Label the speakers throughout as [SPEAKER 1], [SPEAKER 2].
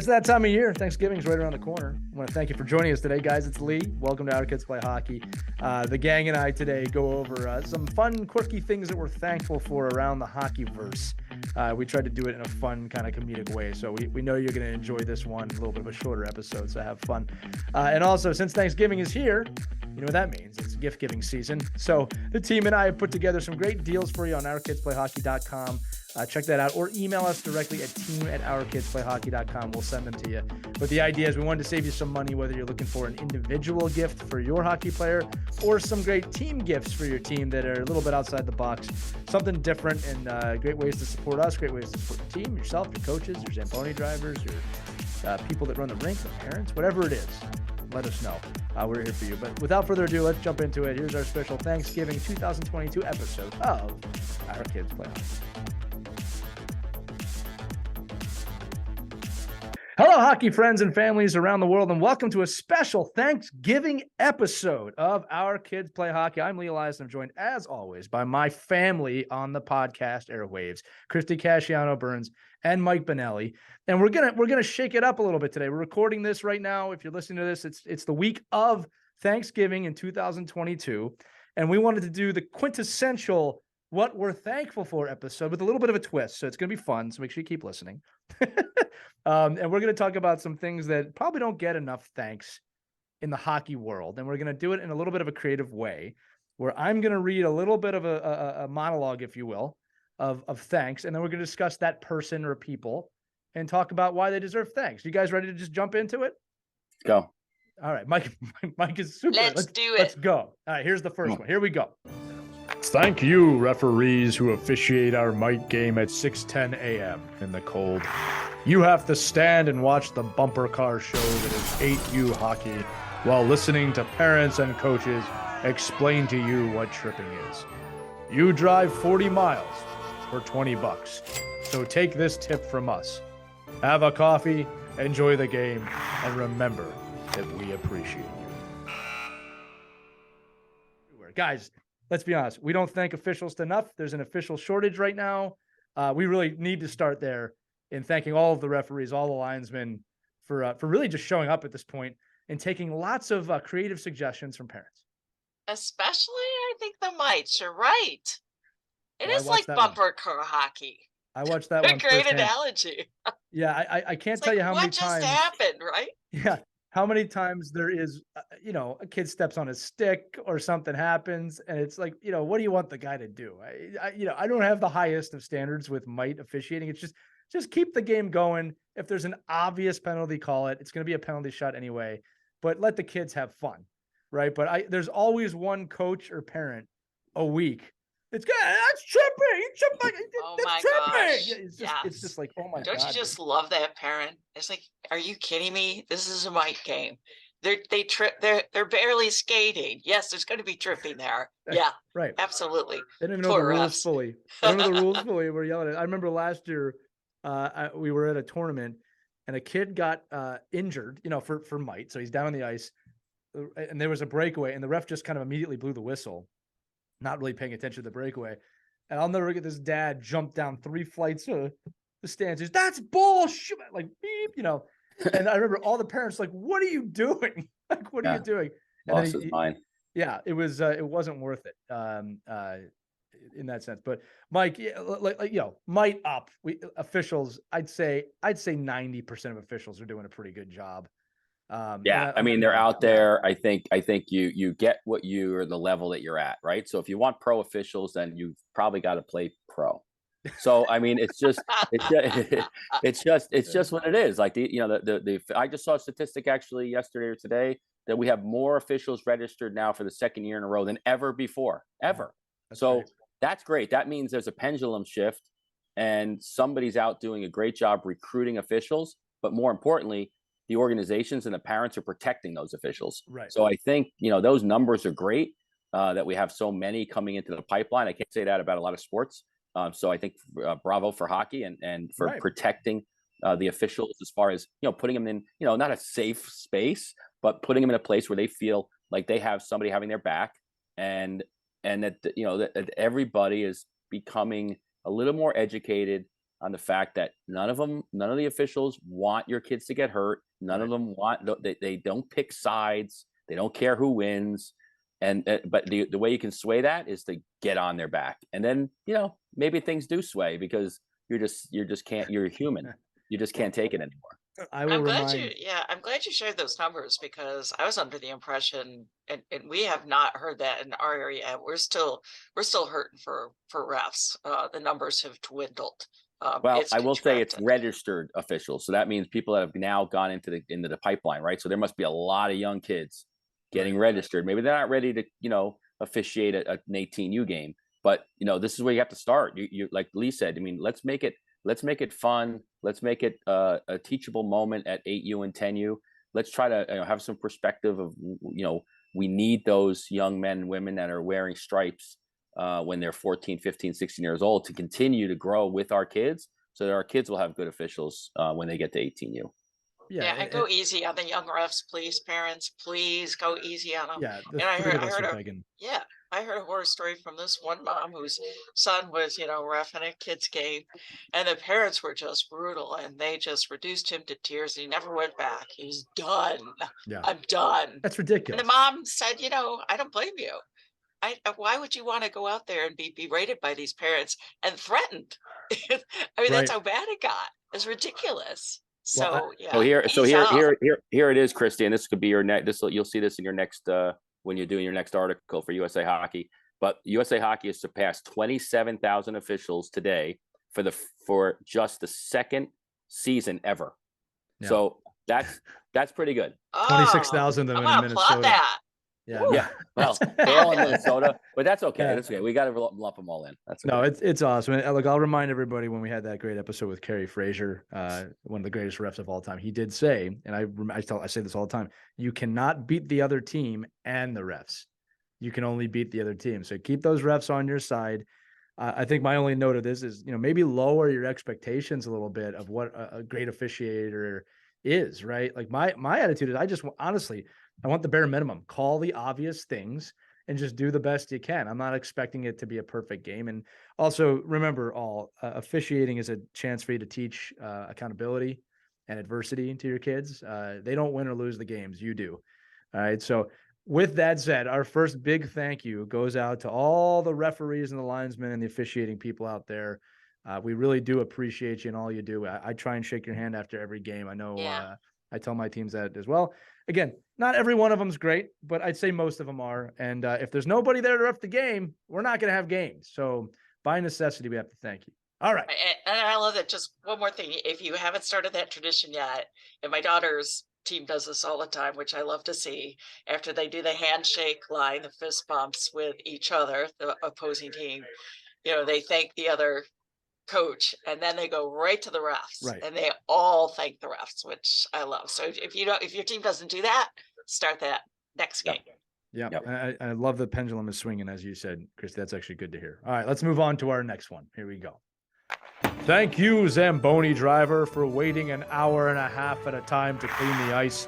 [SPEAKER 1] that time of year. Thanksgiving's right around the corner. I want to thank you for joining us today, guys. It's Lee. Welcome to Our Kids Play Hockey. The gang and I today go over some fun, quirky things that we're thankful for around the hockeyverse. We tried to do it in a fun, kind of comedic way. So we know you're going to enjoy this one. A little bit of a shorter episode, so have fun. And also, since Thanksgiving is here, you know what that means. It's gift giving season. So the team and I have put together some great deals for you on OurKidsPlayHockey.com. Check that out, or email us directly at team@OurKidsPlayHockey.com. We'll send them to you. But the idea is we wanted to save you some money, whether you're looking for an individual gift for your hockey player or some great team gifts for your team that are a little bit outside the box. Something different, and great ways to support us, great ways to support the team, yourself, your coaches, your Zamboni drivers, your people that run the rink, the parents, whatever it is. Let us know. We're here for you. But without further ado, let's jump into it. Here's our special Thanksgiving 2022 episode of Our Kids Play Hockey. Hello, hockey friends and families around the world, and welcome to a special Thanksgiving episode of Our Kids Play Hockey. I'm Lee Elias, and I'm joined, as always, by my family on the podcast airwaves, Christy Casciano-Burns and Mike Benelli. And we're gonna shake it up a little bit today. We're recording this right now. If you're listening to this, it's the week of Thanksgiving in 2022, and we wanted to do the quintessential what we're thankful for episode with a little bit of a twist. So it's going to be fun. So make sure you keep listening. And we're going to talk about some things that probably don't get enough thanks in the hockey world. And we're going to do it in a little bit of a creative way where I'm going to read a little bit of a monologue, if you will, of thanks. And then we're going to discuss that person or people and talk about why they deserve thanks. You guys ready to just jump into it?
[SPEAKER 2] Go.
[SPEAKER 1] All right. Mike is super.
[SPEAKER 3] Let's do it.
[SPEAKER 1] Let's go. All right. Here's the first one. Here we go. Thank you, referees who officiate our Mite game at 6:10 a.m. in the cold. You have to stand and watch the bumper car show that is 8U hockey while listening to parents and coaches explain to you what tripping is. You drive 40 miles for $20, so take this tip from us. Have a coffee, enjoy the game, and remember that we appreciate you. Guys, let's be honest. We don't thank officials enough. There's an official shortage right now. We really need to start there in thanking all of the referees, all the linesmen for really just showing up at this point and taking lots of creative suggestions from parents.
[SPEAKER 3] Especially, I think the mites. You're right. It is like bumper car hockey.
[SPEAKER 1] I watched that
[SPEAKER 3] one.
[SPEAKER 1] one.
[SPEAKER 3] Great analogy.
[SPEAKER 1] Yeah, I can't tell you how many times.
[SPEAKER 3] What just happened, right?
[SPEAKER 1] Yeah. How many times there is, a kid steps on a stick or something happens, and it's like, what do you want the guy to do? I don't have the highest of standards with mite officiating. It's just keep the game going. If there's an obvious penalty, call it. It's going to be a penalty shot anyway, but let the kids have fun, right? But there's always one coach or parent a week. It's good. That's tripping.
[SPEAKER 3] Oh
[SPEAKER 1] that's
[SPEAKER 3] my
[SPEAKER 1] tripping.
[SPEAKER 3] gosh.
[SPEAKER 1] It's just like, oh my God.
[SPEAKER 3] Don't you just love that parent? It's like, are you kidding me? This is a mite game. They trip. They're barely skating. Yes, there's going to be tripping there. Yeah,
[SPEAKER 1] right.
[SPEAKER 3] Absolutely.
[SPEAKER 1] They don't even know the rules fully. They don't know the rules fully. We're yelling at it. I remember last year, we were at a tournament, and a kid got injured. For mite. So he's down on the ice, and there was a breakaway, and the ref just kind of immediately blew the whistle, not really paying attention to the breakaway. And I'll never forget this dad jumped down 3 flights of the stands. He's, that's bullshit. Like, beep, And I remember all the parents like, what are you doing? Like, what are you doing? And
[SPEAKER 2] Lost his mind.
[SPEAKER 1] Yeah, it wasn't worth it in that sense. But Mike, mite up. Officials, I'd say 90% of officials are doing a pretty good job.
[SPEAKER 2] I mean, they're out there. I think you get what you are the level that you're at, right? So if you want pro officials, then you've probably got to play pro. So I mean, it's just what it is. Like I just saw a statistic actually yesterday or today that we have more officials registered now for the second year in a row than ever before, ever. That's great. That means there's a pendulum shift, and somebody's out doing a great job recruiting officials. But more importantly, the organizations and the parents are protecting those officials.
[SPEAKER 1] Right.
[SPEAKER 2] So I think, those numbers are great that we have so many coming into the pipeline. I can't say that about a lot of sports. So I think bravo for hockey and for protecting the officials as far as, putting them in, not a safe space, but putting them in a place where they feel like they have somebody having their back and that, that everybody is becoming a little more educated on the fact that none of the officials want your kids to get hurt. None of them they don't pick sides. They don't care who wins. And but the way you can sway that is to get on their back, and then maybe things do sway because you're human. You just can't take it anymore.
[SPEAKER 3] I'm glad you shared those numbers, because I was under the impression, and we have not heard that in our area. We're still hurting for refs. The numbers have dwindled.
[SPEAKER 2] Well, I will say it's registered officials, so that means people that have now gone into the pipeline, right? So there must be a lot of young kids getting registered. Maybe they're not ready to officiate an 18U game, but this is where you have to start. You like Lee said. I mean, let's make it fun. Let's make it a teachable moment at 8U and 10U. Let's try to have some perspective of, we need those young men and women that are wearing stripes when they're 14, 15, 16 years old to continue to grow with our kids, so that our kids will have good officials when they get to 18U.
[SPEAKER 3] Yeah, and go easy on the young refs, please. Parents, please go easy on them.
[SPEAKER 1] Yeah,
[SPEAKER 3] and I heard a horror story from this one mom whose son was, reffing a kid's game, and the parents were just brutal, and they just reduced him to tears. He never went back. He was done.
[SPEAKER 1] Yeah,
[SPEAKER 3] I'm done.
[SPEAKER 1] That's ridiculous.
[SPEAKER 3] And the mom said, I don't blame you. Why would you want to go out there and be berated by these parents and threatened? I mean, that's how bad it got. It's ridiculous. So here it is, Christy, and this could be your next. You'll see this in your next when you're doing your next article for USA Hockey. But USA Hockey has surpassed 27,000 officials today for just the second season ever. Yeah. So that's pretty good.
[SPEAKER 1] 26,000 of them in Minnesota.
[SPEAKER 3] That.
[SPEAKER 1] Yeah.
[SPEAKER 2] Well, they're all in Minnesota, but that's okay. Yeah. That's okay. We got to lump them all in. That's okay.
[SPEAKER 1] No, it's awesome. And look, I'll remind everybody, when we had that great episode with Kerry Fraser, one of the greatest refs of all time, he did say, and I say this all the time, you cannot beat the other team and the refs. You can only beat the other team. So keep those refs on your side. I think my only note of this is, maybe lower your expectations a little bit of what a great officiator is, right? Like my attitude is, I just honestly, I want the bare minimum. Call the obvious things and just do the best you can. I'm not expecting it to be a perfect game. And also remember, officiating is a chance for you to teach accountability and adversity to your kids. They don't win or lose the games. You do. All right. So with that said, our first big thank you goes out to all the referees and the linesmen and the officiating people out there. We really do appreciate you and all you do. I try and shake your hand after every game. I know I tell my teams that as well. Again, not every one of them's great, but I'd say most of them are. And if there's nobody there to ref the game, we're not going to have games. So by necessity, we have to thank you. All right.
[SPEAKER 3] And I love that. Just one more thing. If you haven't started that tradition yet, and my daughter's team does this all the time, which I love to see, after they do the handshake line, the fist bumps with each other, the opposing team, they thank the other coach, and then they go right to the refs, and they all thank the refs, which I love. So if your team doesn't do that, start that next game.
[SPEAKER 1] Yeah. I love the pendulum is swinging, as you said, Chris. That's actually good to hear. All right, let's move on to our next one. Here we go. Thank you, Zamboni driver, for waiting an hour and a half at a time to clean the ice.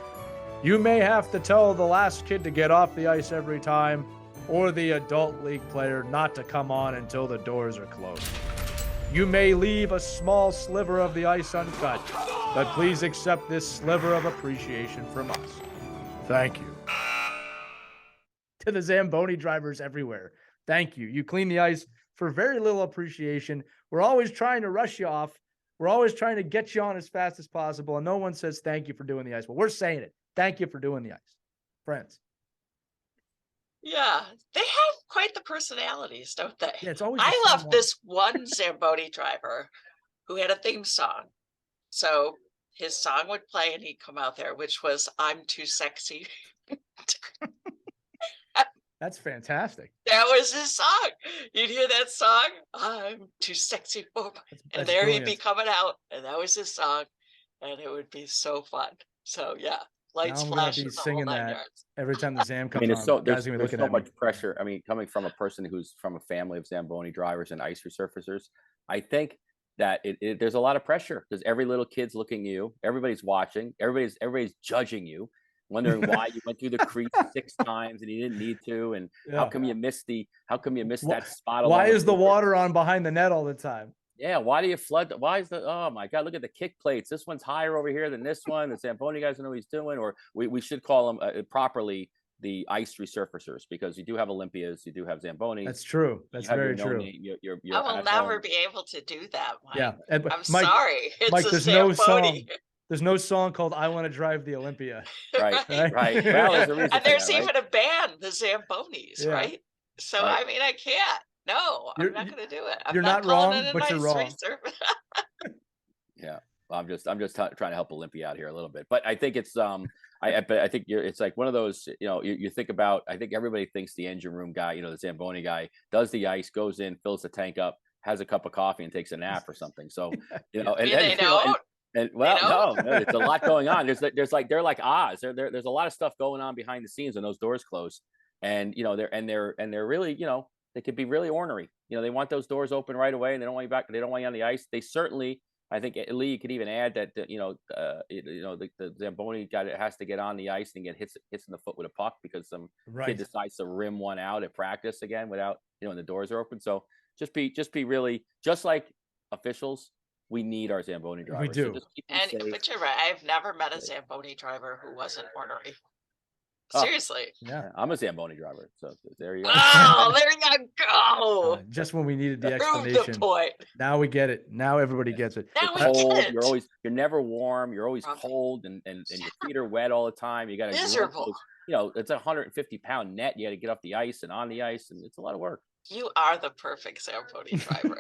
[SPEAKER 1] You may have to tell the last kid to get off the ice every time, or the adult league player not to come on until the doors are closed. You may leave a small sliver of the ice uncut, but please accept this sliver of appreciation from us. Thank you. To the Zamboni drivers everywhere, thank you. You clean the ice for very little appreciation. We're always trying to rush you off. We're always trying to get you on as fast as possible, and no one says thank you for doing the ice. Well, we're saying it. Thank you for doing the ice. Friends.
[SPEAKER 3] Yeah, they have quite the personalities, don't they?
[SPEAKER 1] Yeah, it's always.
[SPEAKER 3] I love this one Zamboni driver who had a theme song. So his song would play and he'd come out there, which was "I'm Too Sexy."
[SPEAKER 1] That's fantastic.
[SPEAKER 3] That was his song. You'd hear that song, "I'm too sexy for my," and there brilliant. He'd be coming out, and that was his song, and it would be so fun. So yeah. Lights flashing,
[SPEAKER 1] singing that yards. Every time the Zam comes
[SPEAKER 2] on. There's so much pressure. I mean, coming from a person who's from a family of Zamboni drivers and ice resurfacers, I think that there's a lot of pressure because every little kid's looking at you. Everybody's watching. Everybody's judging you, wondering why you went through the crease 6 times and you didn't need to, and how come you missed that spot?
[SPEAKER 1] Why is the water on behind the net all the time?
[SPEAKER 2] Yeah, why do you flood? Why is the? Oh my God! Look at the kick plates. This one's higher over here than this one. The Zamboni guys don't know what he's doing, or we should call them properly the ice resurfacers, because you do have Olympias, you do have Zambonis.
[SPEAKER 1] That's true.
[SPEAKER 2] You
[SPEAKER 1] That's
[SPEAKER 2] have
[SPEAKER 1] very
[SPEAKER 2] your
[SPEAKER 1] true.
[SPEAKER 2] name, you're
[SPEAKER 3] I will
[SPEAKER 2] at
[SPEAKER 3] never
[SPEAKER 2] home.
[SPEAKER 3] be able to do that, Mike.
[SPEAKER 1] Yeah, and
[SPEAKER 3] I'm
[SPEAKER 1] Mike,
[SPEAKER 3] sorry. It's
[SPEAKER 1] Mike,
[SPEAKER 3] a
[SPEAKER 1] there's no song.
[SPEAKER 3] Zamboni.
[SPEAKER 1] There's no song called "I Want to Drive the Olympia."
[SPEAKER 2] Right,
[SPEAKER 1] Right.
[SPEAKER 2] right. Well, there's a reason
[SPEAKER 3] And
[SPEAKER 2] for
[SPEAKER 3] there's
[SPEAKER 2] that, right?
[SPEAKER 3] even a band, the Zambonis,
[SPEAKER 1] Yeah.
[SPEAKER 3] right? So
[SPEAKER 2] Right.
[SPEAKER 3] I mean, I can't. No, I'm
[SPEAKER 1] You're-
[SPEAKER 3] not going to do it. I'm
[SPEAKER 1] you're
[SPEAKER 3] not
[SPEAKER 1] not
[SPEAKER 3] calling
[SPEAKER 1] wrong,
[SPEAKER 3] it a
[SPEAKER 1] but you're
[SPEAKER 3] nice
[SPEAKER 1] wrong.
[SPEAKER 3] resurface.
[SPEAKER 2] Yeah, I'm just trying to help Olympia out here a little bit, but I think it's but I think it's like one of those, you think about, I think everybody thinks the engine room guy, the Zamboni guy, does the ice, goes in, fills the tank up, has a cup of coffee, and takes a nap or something. So and
[SPEAKER 3] They don't.
[SPEAKER 2] and well,
[SPEAKER 3] don't?
[SPEAKER 2] no, it's a lot going on. There's like they're like Oz. There's a lot of stuff going on behind the scenes when those doors close, and they're really, they could be really ornery. They want those doors open right away, and they don't want you back. They don't want you on the ice. They certainly. I think Lee, you could even add that the Zamboni guy has to get on the ice and get hits in the foot with a puck because some kid decides to rim one out at practice again without, and the doors are open. So just be really, just like officials, we need our Zamboni drivers.
[SPEAKER 1] We do.
[SPEAKER 2] So just keep them safe.
[SPEAKER 3] But you're right. I've never met a Zamboni driver who wasn't ornery.
[SPEAKER 2] Oh.
[SPEAKER 3] Seriously.
[SPEAKER 1] Yeah,
[SPEAKER 2] I'm a Zamboni driver, so there you go.
[SPEAKER 3] Oh, there you go.
[SPEAKER 1] just when we needed the
[SPEAKER 3] Prove
[SPEAKER 1] explanation.
[SPEAKER 3] the point.
[SPEAKER 1] Now we get it. Now everybody gets it.
[SPEAKER 3] Now we
[SPEAKER 2] Cold,
[SPEAKER 3] get it.
[SPEAKER 2] you're never warm. You're always
[SPEAKER 3] Okay.
[SPEAKER 2] cold, and your feet are wet all the time. You got to
[SPEAKER 3] Miserable.
[SPEAKER 2] it's a 150-pound net. You got to get off the ice and on the ice, and it's a lot of work.
[SPEAKER 3] You are the perfect Zamboni driver.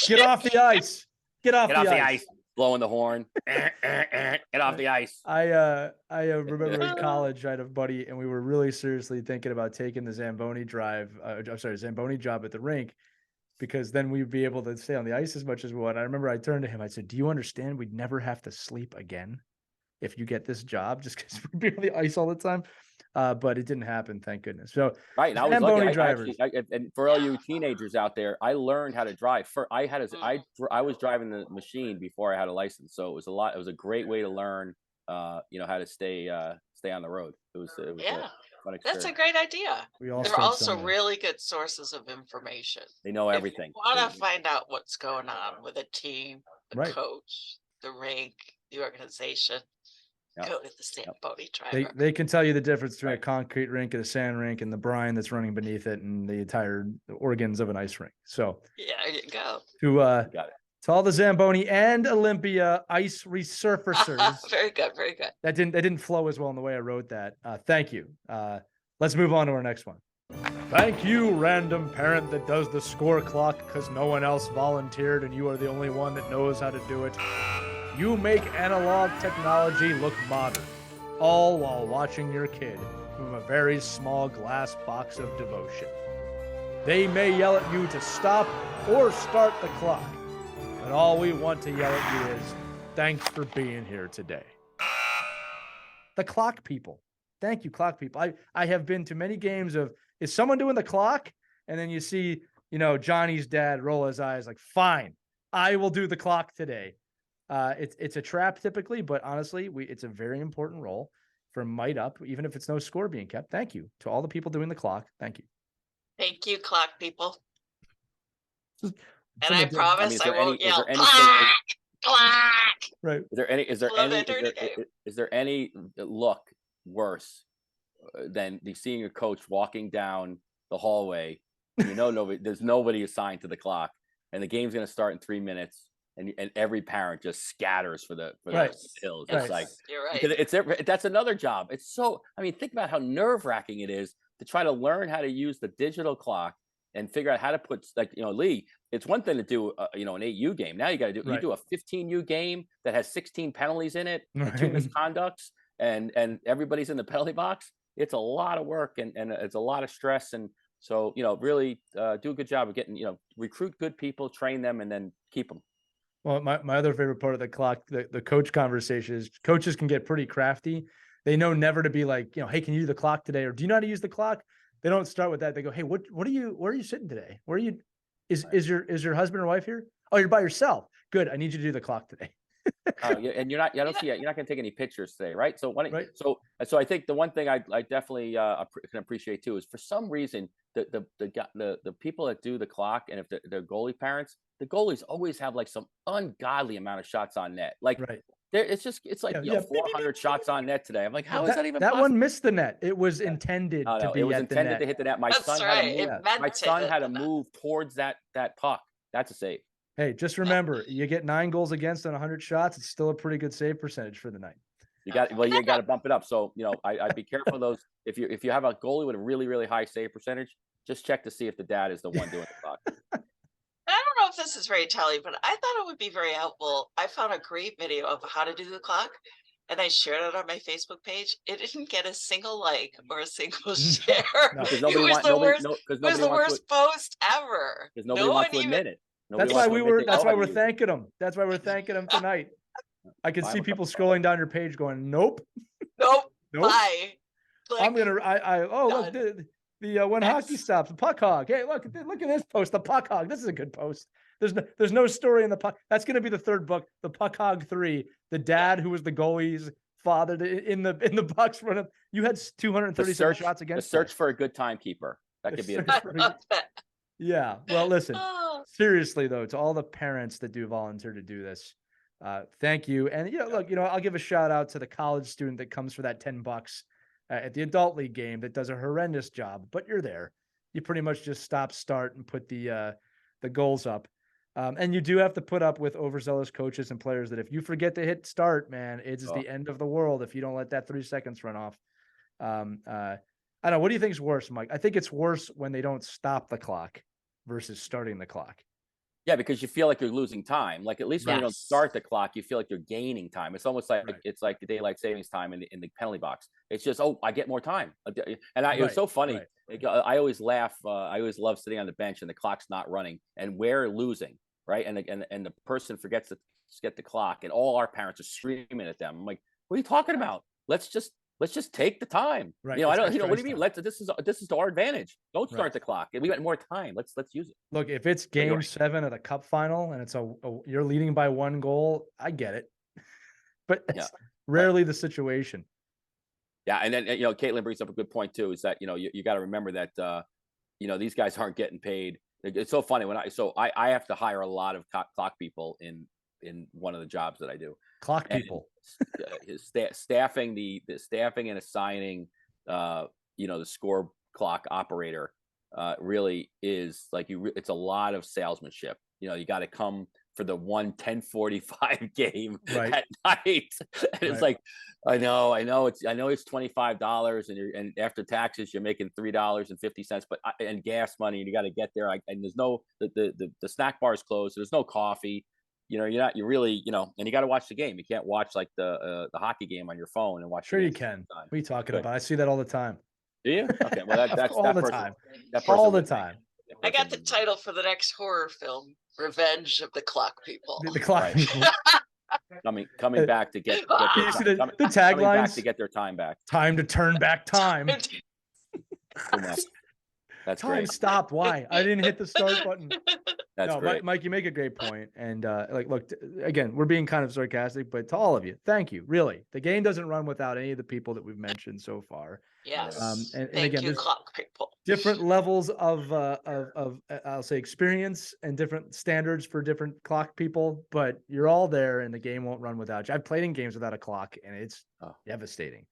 [SPEAKER 1] Get off the ice. Get off the ice.
[SPEAKER 2] Blowing the horn. Get off the ice.
[SPEAKER 1] I remember in college, I had a buddy, and we were really seriously thinking about taking the Zamboni Zamboni job at the rink, because then we'd be able to stay on the ice as much as we want. I remember I turned to him, I said, "Do you understand? We'd never have to sleep again if you get this job, just because we'd be on the ice all the time." But it didn't happen, thank goodness. So
[SPEAKER 2] right, and I was
[SPEAKER 1] Zamboni
[SPEAKER 2] lucky.
[SPEAKER 1] drivers.
[SPEAKER 2] And for all you teenagers out there, I learned how to drive. I was driving the machine before I had a license, so it was a great way to learn, how to stay on the road. It was
[SPEAKER 3] Yeah.
[SPEAKER 2] fun experience.
[SPEAKER 3] That's a great idea.
[SPEAKER 1] we all
[SPEAKER 3] They're
[SPEAKER 1] start
[SPEAKER 3] also
[SPEAKER 1] somewhere.
[SPEAKER 3] really good sources of information.
[SPEAKER 2] They know everything.
[SPEAKER 3] If you want to find out what's going on with a team, the
[SPEAKER 1] Right.
[SPEAKER 3] coach, the rink, the organization,
[SPEAKER 2] Yep.
[SPEAKER 3] go to the Zamboni driver.
[SPEAKER 1] They can tell you the difference between
[SPEAKER 2] Right.
[SPEAKER 1] a concrete rink and a sand rink and the brine that's running beneath it and the entire organs of an ice rink. So
[SPEAKER 3] Yeah, there you go.
[SPEAKER 1] to
[SPEAKER 2] Got it.
[SPEAKER 1] to all the Zamboni and Olympia ice resurfacers.
[SPEAKER 3] Very good, very good.
[SPEAKER 1] That didn't flow as well in the way I wrote that. Thank you. Let's move on to our next one. Thank you, random parent that does the score clock because no one else volunteered and you are the only one that knows how to do it. You make analog technology look modern, all while watching your kid from a very small glass box of devotion. They may yell at you to stop or start the clock, but all we want to yell at you is, thanks for being here today. The clock people. Thank you, clock people. I have been to many games of, is someone doing the clock? And then you see, Johnny's dad roll his eyes like, fine, I will do the clock today. It's a trap typically, but honestly, it's a very important role for Might Up, even if it's no score being kept. Thank you to all the people doing the clock. Thank you.
[SPEAKER 3] Thank you, clock people. And
[SPEAKER 1] Someone
[SPEAKER 3] I
[SPEAKER 1] did-
[SPEAKER 3] promise I won't yell,
[SPEAKER 2] anything-
[SPEAKER 3] clock, clock.
[SPEAKER 1] Right.
[SPEAKER 2] Is there any look worse than seeing your coach walking down the hallway? There's nobody assigned to the clock, and the game's going to start in 3 minutes, and every parent just scatters for the
[SPEAKER 1] Right.
[SPEAKER 2] hills.
[SPEAKER 1] Right.
[SPEAKER 2] It's like,
[SPEAKER 3] You're right.
[SPEAKER 2] because that's another job. It's so, think about how nerve-wracking it is to try to learn how to use the digital clock and figure out how to put, Lee, it's one thing to do an 8U game. Now you got to do,
[SPEAKER 1] Right.
[SPEAKER 2] you do a 15U game that has 16 penalties in it, and 2
[SPEAKER 1] Right.
[SPEAKER 2] misconducts, and everybody's in the penalty box. It's a lot of work, and it's a lot of stress. And so, really do a good job of getting, recruit good people, train them, and then keep them.
[SPEAKER 1] Well, my other favorite part of the clock, the coach conversation is coaches can get pretty crafty. They know never to be like, hey, can you do the clock today? Or do you know how to use the clock? They don't start with that. They go, hey, where are you sitting today? Where are you, is your husband or wife here? Oh, you're by yourself. Good. I need you to do the clock today.
[SPEAKER 2] Yeah, and you're not. I don't see it. You're not going to take any pictures today, right? So
[SPEAKER 1] Right.
[SPEAKER 2] so I think the one thing I definitely can appreciate too is for some reason the people that do the clock and if the goalie parents, the goalies always have like some ungodly amount of shots on net. Like
[SPEAKER 1] Right.
[SPEAKER 2] it's like
[SPEAKER 1] Yeah.
[SPEAKER 2] 400 shots on net today. I'm like, how is
[SPEAKER 1] That,
[SPEAKER 2] that even
[SPEAKER 1] that
[SPEAKER 2] possible?
[SPEAKER 1] one missed the net. It was intended
[SPEAKER 2] No,
[SPEAKER 1] to
[SPEAKER 2] no, it
[SPEAKER 1] be
[SPEAKER 2] was
[SPEAKER 1] at the
[SPEAKER 2] intended
[SPEAKER 1] net.
[SPEAKER 2] to hit the net. My
[SPEAKER 3] That's
[SPEAKER 2] son had to
[SPEAKER 3] right.
[SPEAKER 2] move.
[SPEAKER 3] It meant
[SPEAKER 2] My
[SPEAKER 3] to
[SPEAKER 2] son
[SPEAKER 3] hit
[SPEAKER 2] had to
[SPEAKER 3] the net.
[SPEAKER 2] move towards that puck. That's a save.
[SPEAKER 1] Hey, just remember, you get 9 goals against on 100 shots. It's still a pretty good save percentage for the night.
[SPEAKER 2] You got to bump it up. So I'd be careful of those. If you have a goalie with a really high save percentage, just check to see if the dad is the one doing the clock.
[SPEAKER 3] I don't know if this is very telling, but I thought it would be very helpful. I found a great video of how to do the clock, and I shared it on my Facebook page. It didn't get a single like or a single share.
[SPEAKER 1] No.
[SPEAKER 2] Because
[SPEAKER 3] It
[SPEAKER 2] nobody
[SPEAKER 3] was
[SPEAKER 2] wants
[SPEAKER 3] the
[SPEAKER 2] nobody
[SPEAKER 3] worst.
[SPEAKER 2] no, because
[SPEAKER 3] It was
[SPEAKER 2] nobody
[SPEAKER 3] the
[SPEAKER 2] wants
[SPEAKER 3] worst post ever.
[SPEAKER 2] because nobody
[SPEAKER 3] No
[SPEAKER 2] wants
[SPEAKER 3] one
[SPEAKER 2] to admit it.
[SPEAKER 1] That's
[SPEAKER 2] Nobody
[SPEAKER 1] why
[SPEAKER 2] wants to
[SPEAKER 1] we
[SPEAKER 2] admit
[SPEAKER 1] were.
[SPEAKER 2] they
[SPEAKER 1] That's
[SPEAKER 2] know
[SPEAKER 1] why
[SPEAKER 2] how to
[SPEAKER 1] we're
[SPEAKER 2] use it.
[SPEAKER 1] thanking them. That's why we're thanking them tonight. I can
[SPEAKER 2] Fine
[SPEAKER 1] see
[SPEAKER 2] with
[SPEAKER 1] people
[SPEAKER 2] them.
[SPEAKER 1] scrolling down your page going, "Nope,
[SPEAKER 3] Nope.
[SPEAKER 1] nope."
[SPEAKER 3] Bye.
[SPEAKER 1] I'm
[SPEAKER 3] Like,
[SPEAKER 1] gonna. Oh look,
[SPEAKER 3] done.
[SPEAKER 1] the when hockey
[SPEAKER 3] Next.
[SPEAKER 1] stops, the puck hog. Hey, look at this post, the puck hog. This is a good post. There's no story in the puck. That's gonna be the third book, the Puck Hog 3. The dad who was the goalie's father in the Bucks run up. You had 237 shots
[SPEAKER 2] The
[SPEAKER 1] against.
[SPEAKER 2] search for a good timekeeper. That
[SPEAKER 1] The
[SPEAKER 2] could be a
[SPEAKER 1] search
[SPEAKER 2] good
[SPEAKER 1] for
[SPEAKER 2] one.
[SPEAKER 1] a- Yeah. Well, listen.
[SPEAKER 3] Oh,
[SPEAKER 1] Seriously though, to all the parents that do volunteer to do this, thank you. And look, I'll give a shout out to the college student that comes for that $10 at the adult league game that does a horrendous job, but you're there. You pretty much just stop, start, and put the goals up. And you do have to put up with overzealous coaches and players that if you forget to hit start, man, it's
[SPEAKER 2] Oh.
[SPEAKER 1] the end of the world if you don't let that 3 seconds run off. I don't know. What do you think is worse, Mike? I think it's worse when they don't stop the clock versus starting the clock.
[SPEAKER 2] Yeah, because you feel like you're losing time. Like at least when you don't
[SPEAKER 3] Yes.
[SPEAKER 2] start the clock, you feel like you're gaining time. It's almost like
[SPEAKER 1] Right.
[SPEAKER 2] it's like the daylight savings time in the penalty box. It's just I get more time. And it was
[SPEAKER 1] Right,
[SPEAKER 2] so funny.
[SPEAKER 1] right.
[SPEAKER 2] Like, I always laugh. I always love sitting on the bench and the clock's not running and we're losing, right? And the person forgets to get the clock, and all our parents are screaming at them. I'm like, what are you talking about? Let's just take the time.
[SPEAKER 1] Right,
[SPEAKER 2] I
[SPEAKER 1] it's
[SPEAKER 2] don't.
[SPEAKER 1] extra
[SPEAKER 2] What do you
[SPEAKER 1] ice
[SPEAKER 2] mean?
[SPEAKER 1] time.
[SPEAKER 2] This is to our advantage. Don't start
[SPEAKER 1] Right.
[SPEAKER 2] the clock. We got more time. Let's use it.
[SPEAKER 1] Look, if it's
[SPEAKER 2] you're
[SPEAKER 1] game
[SPEAKER 2] right.
[SPEAKER 1] 7 of the cup final and it's you're leading by 1 goal, I get it. But
[SPEAKER 2] Yeah.
[SPEAKER 1] it's rarely the situation.
[SPEAKER 2] Yeah, and then Caitlin brings up a good point too. Is that you got to remember that these guys aren't getting paid. It's so funny when I have to hire a lot of clock people in one of the jobs that I do.
[SPEAKER 1] Clock
[SPEAKER 2] And
[SPEAKER 1] people.
[SPEAKER 2] staffing the staffing and assigning the score clock operator really is like it's a lot of salesmanship. You got to come for the 10:45 game
[SPEAKER 1] Right.
[SPEAKER 2] at night. And it's
[SPEAKER 1] Right.
[SPEAKER 2] like, I know it's $25 and after taxes you're making $3.50, but and gas money, and you got to get there. And there's no the snack bar is closed. So there's no coffee. You're not really and you got to watch the game. You can't watch like the hockey game on your phone and watch.
[SPEAKER 1] Sure
[SPEAKER 2] the
[SPEAKER 1] you
[SPEAKER 2] game
[SPEAKER 1] can.
[SPEAKER 2] at the same time.
[SPEAKER 1] What are you talking
[SPEAKER 2] Good.
[SPEAKER 1] about? I see that all the time.
[SPEAKER 2] Do you? Okay, well that's
[SPEAKER 1] all
[SPEAKER 2] that
[SPEAKER 1] the
[SPEAKER 2] person,
[SPEAKER 1] time.
[SPEAKER 2] that person
[SPEAKER 1] All the
[SPEAKER 2] would make it.
[SPEAKER 1] time.
[SPEAKER 2] That
[SPEAKER 3] I got
[SPEAKER 2] person
[SPEAKER 3] the
[SPEAKER 2] would make it.
[SPEAKER 3] title for the next horror film, Revenge of the Clock People.
[SPEAKER 1] The clock
[SPEAKER 2] Right.
[SPEAKER 1] people.
[SPEAKER 2] coming back to get
[SPEAKER 3] Ah!
[SPEAKER 1] You
[SPEAKER 2] their
[SPEAKER 1] see
[SPEAKER 2] time,
[SPEAKER 1] the
[SPEAKER 2] coming back
[SPEAKER 1] taglines?
[SPEAKER 2] to get their time back.
[SPEAKER 1] Time to turn back time.
[SPEAKER 2] Too much. That's
[SPEAKER 1] Time
[SPEAKER 2] great.
[SPEAKER 1] stopped. Why? I didn't hit the start button.
[SPEAKER 2] That's
[SPEAKER 1] No,
[SPEAKER 2] great.
[SPEAKER 1] Mike, you make a great point. And look, again, we're being kind of sarcastic, but to all of you, thank you. Really, the game doesn't run without any of the people that we've mentioned so far.
[SPEAKER 3] Yes.
[SPEAKER 1] And
[SPEAKER 3] Thank
[SPEAKER 1] again,
[SPEAKER 3] you,
[SPEAKER 1] there's
[SPEAKER 3] Clock People.
[SPEAKER 1] different levels of I'll say experience and different standards for different clock people, but you're all there, and the game won't run without you. I've played in games without a clock, and it's devastating.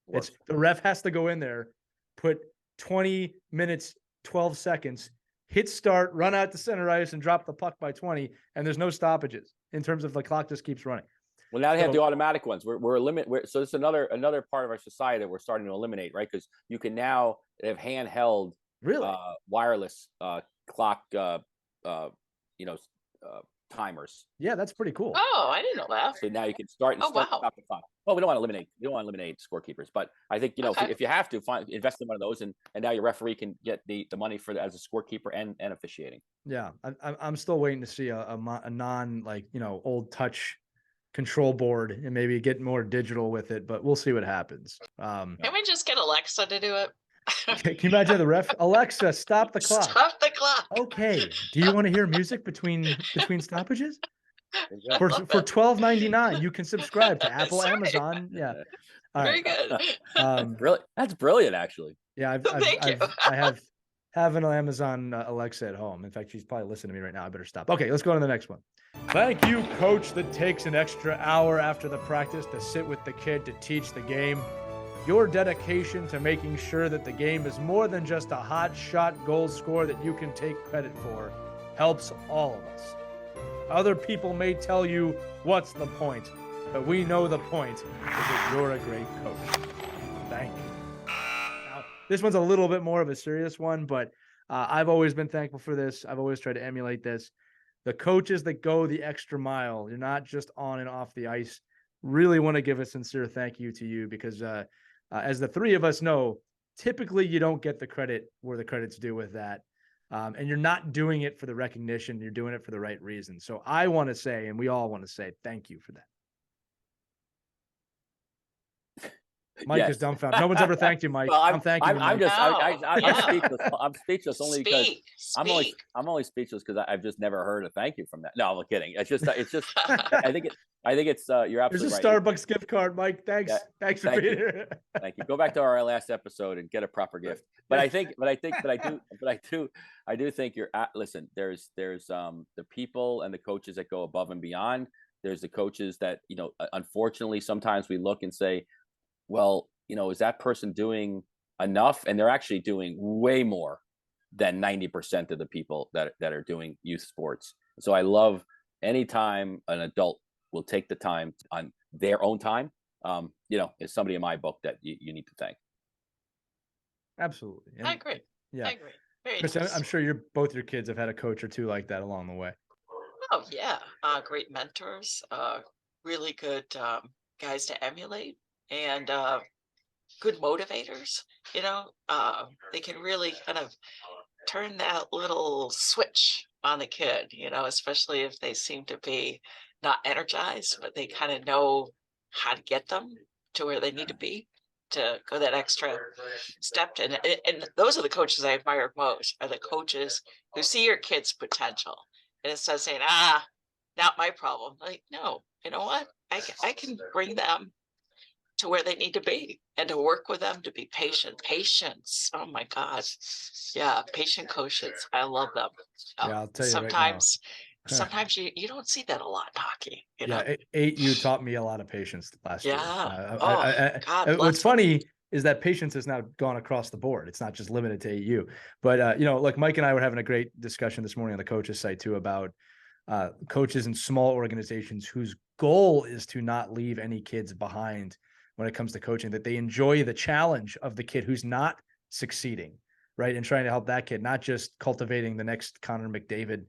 [SPEAKER 1] It's the ref has to go in there, put 20 minutes, 12 seconds, hit start, run out to center ice, and drop the puck by 20, and there's no stoppages in terms of the clock just keeps running.
[SPEAKER 2] Well, now they have
[SPEAKER 1] So-
[SPEAKER 2] the automatic ones. So it's another part of our society that we're starting to eliminate, right? Because you can now have handheld,
[SPEAKER 1] Really?
[SPEAKER 2] wireless clock, timers.
[SPEAKER 1] Yeah, that's pretty cool.
[SPEAKER 3] Oh, I didn't know that.
[SPEAKER 2] So now you can start and
[SPEAKER 3] Oh,
[SPEAKER 2] stop
[SPEAKER 3] wow.
[SPEAKER 2] the clock. Well, we don't want to eliminate scorekeepers, but I think
[SPEAKER 3] Okay.
[SPEAKER 2] if you have to invest in one of those, and now your referee can get the money for as a scorekeeper and officiating.
[SPEAKER 1] Yeah, I'm still waiting to see a non old touch control board and maybe get more digital with it, but we'll see what happens.
[SPEAKER 3] Can we just get Alexa to do it?
[SPEAKER 1] Can you imagine the ref? Alexa, stop the clock.
[SPEAKER 3] Stop the clock.
[SPEAKER 1] Okay. Do you want to hear music between stoppages? For
[SPEAKER 3] love
[SPEAKER 1] for
[SPEAKER 3] it.
[SPEAKER 1] $12.99, you can subscribe to Apple,
[SPEAKER 3] Sorry.
[SPEAKER 1] Amazon. Yeah. All right.
[SPEAKER 3] Very good.
[SPEAKER 2] That's brilliant, actually.
[SPEAKER 1] Yeah,
[SPEAKER 3] Thank you.
[SPEAKER 1] I have an Amazon Alexa at home. In fact, she's probably listening to me right now. I better stop. Okay, let's go to the next one. Thank you, coach, that takes an extra hour after the practice to sit with the kid to teach the game. Your dedication to making sure that the game is more than just a hot shot goal score that you can take credit for helps all of us. Other people may tell you what's the point, but we know the point is that you're a great coach. Thank you. Now, this one's a little bit more of a serious one, but I've always been thankful for this. I've always tried to emulate this. The coaches that go the extra mile, you're not just on and off the ice, really want to give a sincere thank you to you because as the three of us know, typically you don't get the credit where the credit's due with that. And you're not doing it for the recognition. You're doing it for the right reason. So I want to say, and we all want to say, thank you for that. Mike is dumbfounded. No one's ever thanked you, Mike.
[SPEAKER 2] Well,
[SPEAKER 1] I'm thanking you, Mike.
[SPEAKER 2] I'm speechless. I'm speechless only because
[SPEAKER 3] Speak.
[SPEAKER 2] I'm only speechless because I've just never heard a thank you from that. No, I'm kidding. It's just I think it's you're absolutely
[SPEAKER 1] There's
[SPEAKER 2] right.
[SPEAKER 1] a Starbucks gift card, Mike. Thanks.
[SPEAKER 2] Yeah,
[SPEAKER 1] Thanks for being here.
[SPEAKER 2] Thank you. Go back to our last episode and get a proper gift. But I do think you're listen, there's the people and the coaches that go above and beyond. There's the coaches that, unfortunately sometimes we look and say, well, is that person doing enough? And they're actually doing way more than 90% of the people that are doing youth sports. So I love anytime an adult will take the time on their own time, is somebody in my book that you need to thank.
[SPEAKER 1] Absolutely.
[SPEAKER 3] I agree.
[SPEAKER 1] Yeah.
[SPEAKER 3] I agree. Very
[SPEAKER 1] Chris,
[SPEAKER 3] nice.
[SPEAKER 1] I'm sure both your kids have had a coach or two like that along the way.
[SPEAKER 3] Oh yeah, great mentors, really good guys to emulate, and good motivators. They can really kind of turn that little switch on the kid. Especially if they seem to be not energized, but they kind of know how to get them to where they need to be to go that extra step. And those are the coaches I admire most. Are the coaches who see your kid's potential. And instead of saying, not my problem. Like, no, you know what? I can bring them to where they need to be and to work with them, to be patient. Patience. Oh my God. Yeah. Patient coaches. I love them.
[SPEAKER 1] Yeah, I'll tell you
[SPEAKER 3] sometimes,
[SPEAKER 1] right now.
[SPEAKER 3] sometimes you don't see that a lot in hockey.
[SPEAKER 1] Yeah. AU taught me a lot of patience last year.
[SPEAKER 3] God
[SPEAKER 1] what's funny is that patience has now gone across the board. It's not just limited to AU, but look, Mike and I were having a great discussion this morning on the coaches site too, about coaches in small organizations whose goal is to not leave any kids behind when it comes to coaching, that they enjoy the challenge of the kid who's not succeeding, right? And trying to help that kid, not just cultivating the next Connor McDavid,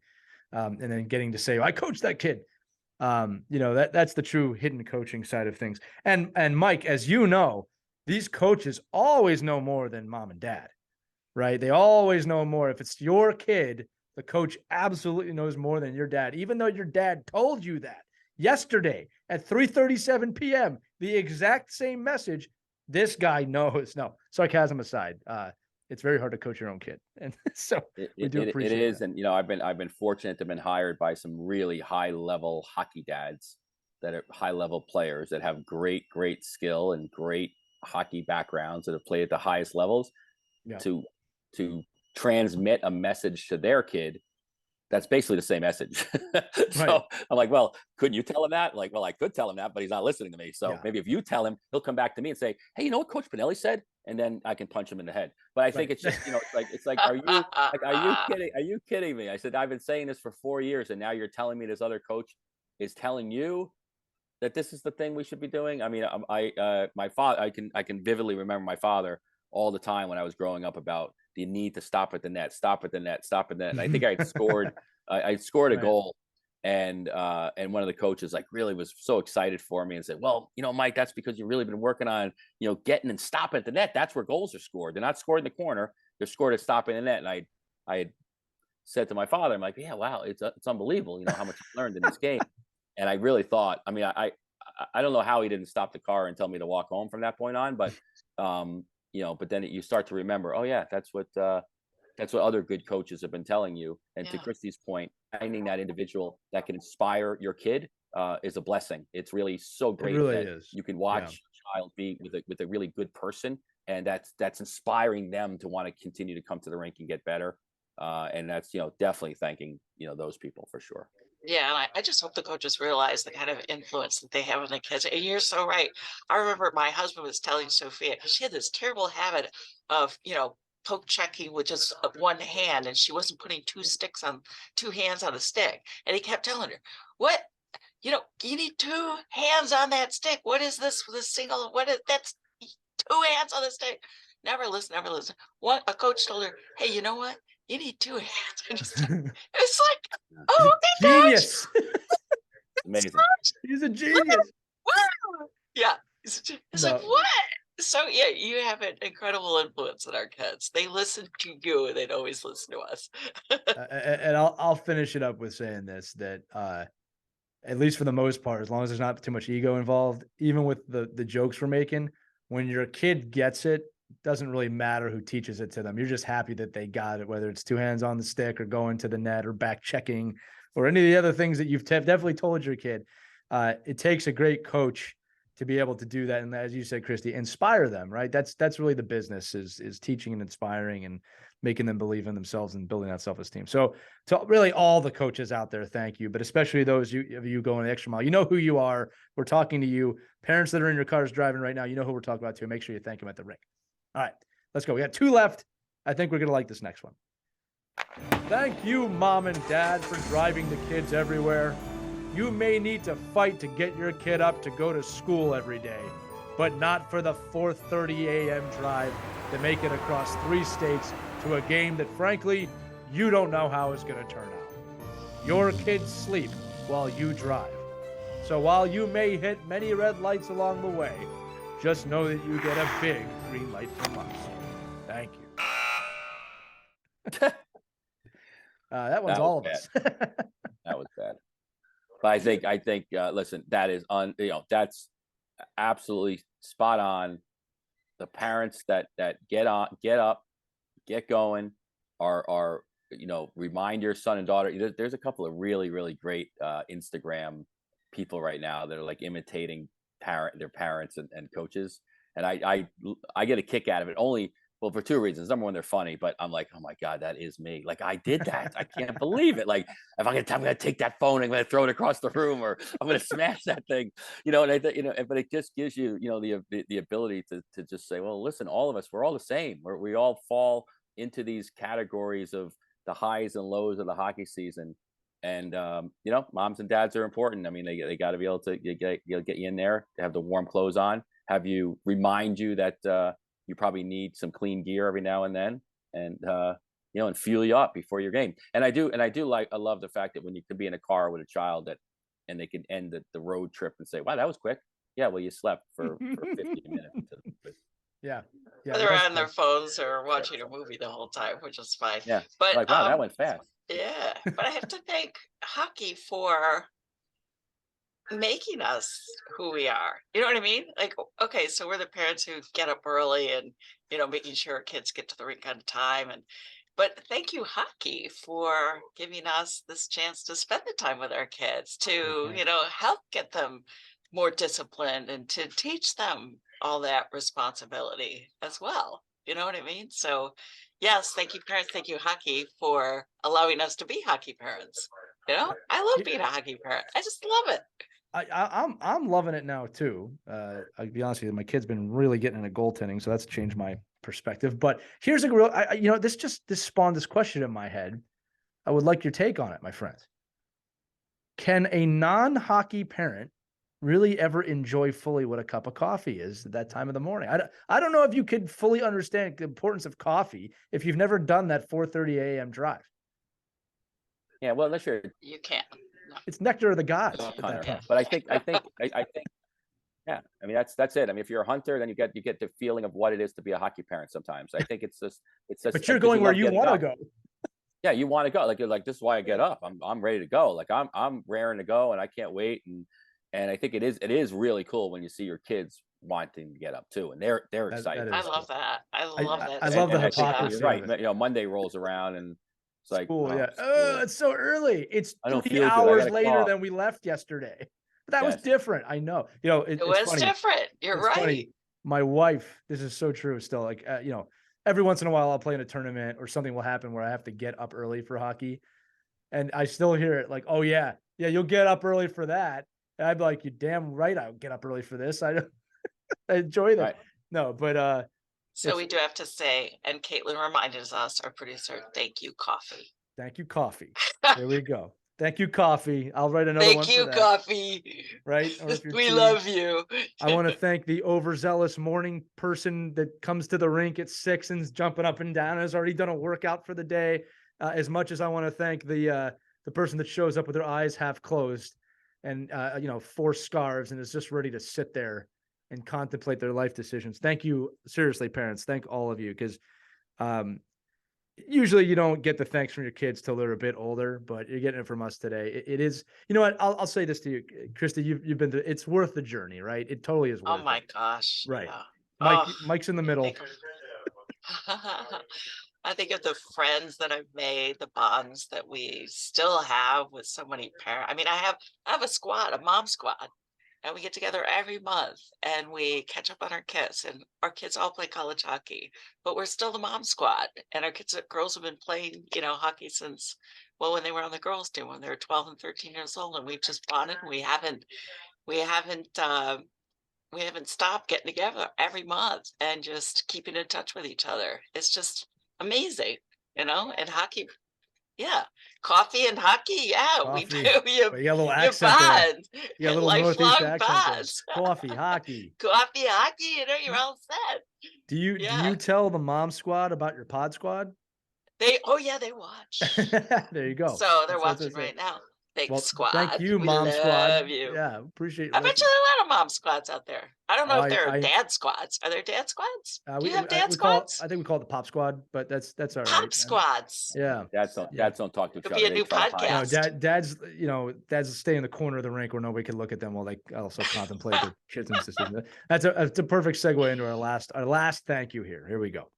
[SPEAKER 1] and then getting to say, I coached that kid. That's the true hidden coaching side of things. And Mike, as you know, these coaches always know more than mom and dad, right? They always know more. If it's your kid, the coach absolutely knows more than your dad, even though your dad told you that yesterday at 3:37 p.m., the exact same message. This guy knows. No, sarcasm aside, it's very hard to coach your own kid. And so we do appreciate it.
[SPEAKER 2] It is. And, I've been fortunate to have been hired by some really high level hockey dads that are high level players that have great skill and great hockey backgrounds that have played at the highest levels to transmit a message to their kid that's basically the same message. So right. I'm like, well, couldn't you tell him that? Like, well, I could tell him that, but he's not listening to me. So maybe if you tell him, he'll come back to me and say, hey, you know what Coach Pinelli said? And then I can punch him in the head. But I think it's just, it's like, are you kidding? Are you kidding me? I said, I've been saying this for 4 years, and now you're telling me this other coach is telling you that this is the thing we should be doing. I mean, my father, I can vividly remember my father all the time when I was growing up about the need to stop at the net, stop at the net, stop at the net. And I think I had scored, I scored a goal, and one of the coaches really was so excited for me and said, well, Mike, that's because you've really been working on, getting and stopping at the net. That's where goals are scored. They're not scored in the corner. They're scored at stopping the net. And I had said to my father, I'm like, yeah, wow, it's unbelievable, how much you learned in this game. And I really thought, I mean, I don't know how he didn't stop the car and tell me to walk home from that point on, but but then you start to remember, oh yeah, that's That's what other good coaches have been telling you. And to
[SPEAKER 3] Yeah.
[SPEAKER 2] Christy's point, finding that individual that can inspire your kid is a blessing. It's really so
[SPEAKER 1] It
[SPEAKER 2] great
[SPEAKER 1] really
[SPEAKER 2] that
[SPEAKER 1] is.
[SPEAKER 2] you can
[SPEAKER 1] Yeah.
[SPEAKER 2] watch a child be with a really good person, and that's inspiring them to want to continue to come to the rink and get better. And that's, definitely thanking, those people for sure.
[SPEAKER 3] Yeah, and I just hope the coaches realize the kind of influence that they have on the kids. And you're so right. I remember my husband was telling Sophia, because she had this terrible habit of, poke checking with just one hand, and she wasn't putting two hands on the stick. And he kept telling her, "What? You need two hands on that stick. What is this with a single? That's two hands on the stick." Never listen, never listen. A coach told her, "Hey, you know what? You need two hands." It's like, oh, okay,
[SPEAKER 1] Genius.
[SPEAKER 2] Amazing.
[SPEAKER 1] He's a genius.
[SPEAKER 3] wow. Yeah. It's
[SPEAKER 1] No.
[SPEAKER 3] like, what? So yeah, you have an incredible influence on our kids. They listen to you, and they'd always listen to us.
[SPEAKER 1] And I'll finish it up with saying this, that at least for the most part, as long as there's not too much ego involved, even with the jokes we're making, when your kid gets it, doesn't really matter who teaches it to them. You're just happy that they got it, whether it's two hands on the stick or going to the net or back checking or any of the other things that you've definitely told your kid. It takes a great coach to be able to do that. And as you said, Christy, inspire them, right? That's really the business, is teaching and inspiring and making them believe in themselves and building that self-esteem. So to really all the coaches out there, thank you, but especially those of you going the extra mile. You know who you are. We're talking to you. Parents that are in your cars driving right now, you know who we're talking about too. Make sure you thank them at the rink. All right, let's go. We got two left. I think we're going to like this next one. Thank you, Mom and Dad, for driving the kids everywhere. You may need to fight to get your kid up to go to school every day, but not for the 4:30 a.m. drive to make it across 3 states to a game that, frankly, you don't know how it's going to turn out. Your kids sleep while you drive. So while you may hit many red lights along the way, just know that you get a big green light from us. Thank you. That one's all of us.
[SPEAKER 2] That was bad. But I think, listen, that is that's absolutely spot on. The parents that get up, get going, are remind your son and daughter. There's a couple of really, really great Instagram people right now that are like imitating their parents and coaches, and I get a kick out of it, only for 2 reasons. Number one, they're funny, but I'm like, oh my god, that is me. Like, I did that. I can't believe it. Like, if I'm gonna take that phone, I'm gonna throw it across the room, or I'm gonna smash that thing, but it just gives you, the ability to just say, well, listen, all of us, we're all the same. We all fall into these categories of the highs and lows of the hockey season. And moms and dads are important. I mean, they got to be able to get you in there, to have the warm clothes on, have you remind you that you probably need some clean gear every now and then, and and fuel you up before your game. And I love the fact that when you could be in a car with a child and they can end the road trip and say, wow, that was quick. Yeah, well, you slept for 50 minutes.
[SPEAKER 1] Yeah.
[SPEAKER 3] They're on their phones or watching a movie the whole time, which is fine.
[SPEAKER 2] Yeah,
[SPEAKER 3] but
[SPEAKER 2] like, wow, that went fast.
[SPEAKER 3] Yeah, but I have to thank hockey for making us who we are. You know what I mean? Like, okay, so we're the parents who get up early and making sure our kids get to the rink on time, but thank you, hockey, for giving us this chance to spend the time with our kids, to help get them more disciplined and to teach them all that responsibility as well. You know what I mean? So yes, thank you, parents. Thank you, hockey, for allowing us to be hockey parents. I love being a hockey parent. I just love it.
[SPEAKER 1] I'm loving it now too. I'll be honest with you, my kid's been really getting into goaltending, so that's changed my perspective. But here's a real, this spawned this question in my head. I would like your take on it, my friends. Can a non-hockey parent really ever enjoy fully what a cup of coffee is at that time of the morning? I don't know if you could fully understand the importance of coffee if you've never done that 4:30 a.m. drive.
[SPEAKER 2] Yeah, well, unless
[SPEAKER 3] you can't. No.
[SPEAKER 1] It's nectar of the gods.
[SPEAKER 2] But I think, yeah. I mean, that's it. I mean, if you're a hunter, then you get the feeling of what it is to be a hockey parent. Sometimes I think it's just.
[SPEAKER 1] But you're going where you want to go.
[SPEAKER 2] Yeah, you want to go. Like this is why I get up. I'm ready to go. Like I'm raring to go, and I can't wait. And I think it is really cool when you see your kids wanting to get up too, and they're
[SPEAKER 1] That
[SPEAKER 2] excited.
[SPEAKER 1] is
[SPEAKER 3] I
[SPEAKER 1] cool.
[SPEAKER 3] love that. I love that.
[SPEAKER 1] I love the
[SPEAKER 2] And I think
[SPEAKER 1] hypocrisy
[SPEAKER 2] you're right.
[SPEAKER 1] of it.
[SPEAKER 2] You know, Monday rolls around and it's like,
[SPEAKER 1] School, yeah.
[SPEAKER 2] school.
[SPEAKER 1] It's so early. It's
[SPEAKER 2] I don't
[SPEAKER 1] 3
[SPEAKER 2] feel good. I
[SPEAKER 1] hours
[SPEAKER 2] got a
[SPEAKER 1] later
[SPEAKER 2] cough.
[SPEAKER 1] than we left yesterday. But that was
[SPEAKER 2] Yes.
[SPEAKER 1] different. I know. You know,
[SPEAKER 3] It
[SPEAKER 1] it's
[SPEAKER 3] was
[SPEAKER 1] funny.
[SPEAKER 3] different. You're
[SPEAKER 1] It's
[SPEAKER 3] right.
[SPEAKER 1] funny. My wife, this is so true still. Like, you know, every once in a while I'll play in a tournament or something will happen where I have to get up early for hockey. And I still hear it like, oh yeah, you'll get up early for that. And I'd be like, you damn right I'll get up early for this. I enjoy them.
[SPEAKER 2] Right.
[SPEAKER 1] No, but
[SPEAKER 3] So we do have to say, and Caitlin reminded us, our producer, thank you, coffee.
[SPEAKER 1] thank you, coffee. There we go. Thank you, coffee. I'll write another one
[SPEAKER 3] Thank you,
[SPEAKER 1] for that.
[SPEAKER 3] coffee.
[SPEAKER 1] Right? Or if you're
[SPEAKER 3] We
[SPEAKER 1] teeing-
[SPEAKER 3] love you.
[SPEAKER 1] I want to thank the overzealous morning person that comes to the rink at 6 and's jumping up and down and has already done a workout for the day. As much as I want to thank the person that shows up with their eyes half closed and you know, 4 scarves and is just ready to sit there and contemplate their life decisions. Thank you, seriously, parents. Thank all of you, because usually you don't get the thanks from your kids till they're a bit older, but you're getting it from us today. It is, you know what? I'll say this to you, Krista. You've been through. It's worth the journey, right? It totally is worth
[SPEAKER 3] Oh my
[SPEAKER 1] it.
[SPEAKER 3] gosh.
[SPEAKER 1] Right.
[SPEAKER 3] Yeah.
[SPEAKER 1] Mike's in the middle.
[SPEAKER 3] I think of the friends that I've made, the bonds that we still have with so many parents. I mean, I have a squad, a mom squad, and we get together every month and we catch up on our kids. And our kids all play college hockey, but we're still the mom squad. And our girls have been playing, you know, hockey since, well, when they were on the girls' team, when they were 12 and 13 years old, and we've just bonded. And we haven't stopped getting together every month and just keeping in touch with each other. It's just amazing, you know. And hockey, yeah, coffee and hockey, yeah, we
[SPEAKER 1] Coffee.
[SPEAKER 3] do. You
[SPEAKER 1] But you got a little accent there.
[SPEAKER 3] bond,
[SPEAKER 1] You got a little Northeast
[SPEAKER 3] lifelong
[SPEAKER 1] accent there.
[SPEAKER 3] bonds.
[SPEAKER 1] Coffee, hockey.
[SPEAKER 3] Coffee, hockey, you know, you're all set.
[SPEAKER 1] Do you tell the mom squad about your pod squad?
[SPEAKER 3] They watch.
[SPEAKER 1] There you go.
[SPEAKER 3] So they're
[SPEAKER 1] That's what
[SPEAKER 3] watching
[SPEAKER 1] I
[SPEAKER 3] right now. Thanks,
[SPEAKER 1] Well,
[SPEAKER 3] squad.
[SPEAKER 1] thank you,
[SPEAKER 3] We
[SPEAKER 1] mom squad.
[SPEAKER 3] love you.
[SPEAKER 1] Yeah, appreciate.
[SPEAKER 3] I bet you there are a lot of mom squads out there. I don't know
[SPEAKER 1] Oh,
[SPEAKER 3] if there are
[SPEAKER 1] I-
[SPEAKER 3] dad squads. Are there dad squads? Do you have
[SPEAKER 1] we
[SPEAKER 3] dad
[SPEAKER 1] call
[SPEAKER 3] squads?
[SPEAKER 1] I think we call it the pop squad, but that's all right.
[SPEAKER 3] Pop squads.
[SPEAKER 1] Yeah.
[SPEAKER 2] Dads don't talk to each
[SPEAKER 3] Could
[SPEAKER 2] other.
[SPEAKER 3] be a
[SPEAKER 2] They
[SPEAKER 3] new
[SPEAKER 2] try to hide.
[SPEAKER 3] podcast.
[SPEAKER 1] No, dads stay in the corner of the rink where nobody can look at them while they also contemplate their kids' decisions. That's a perfect segue into our last thank you here. Here we go.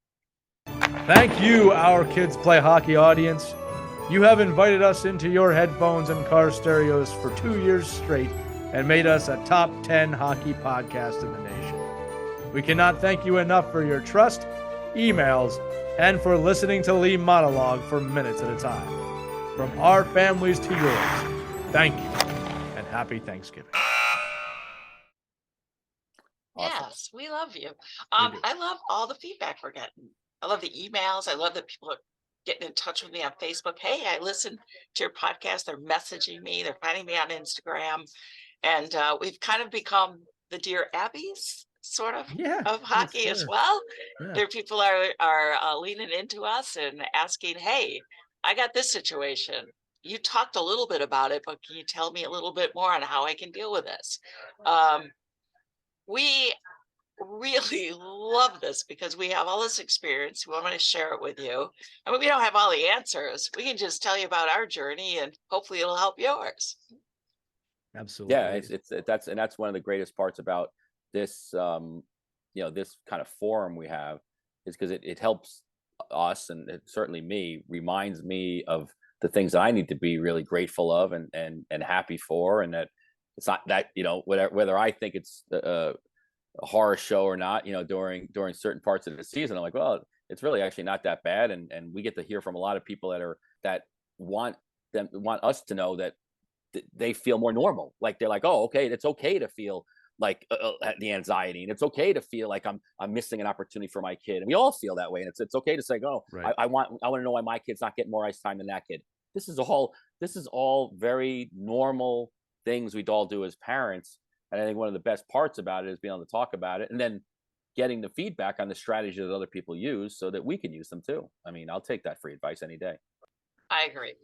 [SPEAKER 1] Thank you, Our Kids Play Hockey audience. You have invited us into your headphones and car stereos for 2 years straight and made us a top 10 hockey podcast in the nation. We cannot thank you enough for your trust, emails, and for listening to Lee monologue for minutes at a time. From our families to yours, thank you and happy Thanksgiving.
[SPEAKER 2] Awesome.
[SPEAKER 3] Yes, we love you.
[SPEAKER 1] do.
[SPEAKER 3] I love all the feedback we're getting. I love the emails. I love that people are getting in touch with me on Facebook. Hey, I listened to your podcast. They're messaging me. They're finding me on Instagram. And we've kind of become the Dear Abbeys sort of of hockey as well.
[SPEAKER 1] Yeah.
[SPEAKER 3] There people are leaning into us and asking, hey, I got this situation. You talked a little bit about it, but can you tell me a little bit more on how I can deal with this? We really love this because we have all this experience. We want to share it with you. I mean, we don't have all the answers. We can just tell you about our journey and hopefully it'll help yours.
[SPEAKER 1] Absolutely.
[SPEAKER 2] Yeah, that's one of the greatest parts about this this kind of forum we have is because it helps us, and it certainly me reminds me of the things that I need to be really grateful of and happy for, and that it's not that, whether I think it's a horror show or not, during certain parts of the season, I'm like, well, it's really actually not that bad, and we get to hear from a lot of people that want us to know that they feel more normal. Like they're like, oh, okay, it's okay to feel like the anxiety, and it's okay to feel like I'm missing an opportunity for my kid, and we all feel that way. And it's okay to say, oh, right. I want to know why my kid's not getting more ice time than that kid. This is all very normal things we'd all do as parents. And I think one of the best parts about it is being able to talk about it and then getting the feedback on the strategies that other people use so that we can use them too. I mean, I'll take that free advice any day.
[SPEAKER 3] I agree.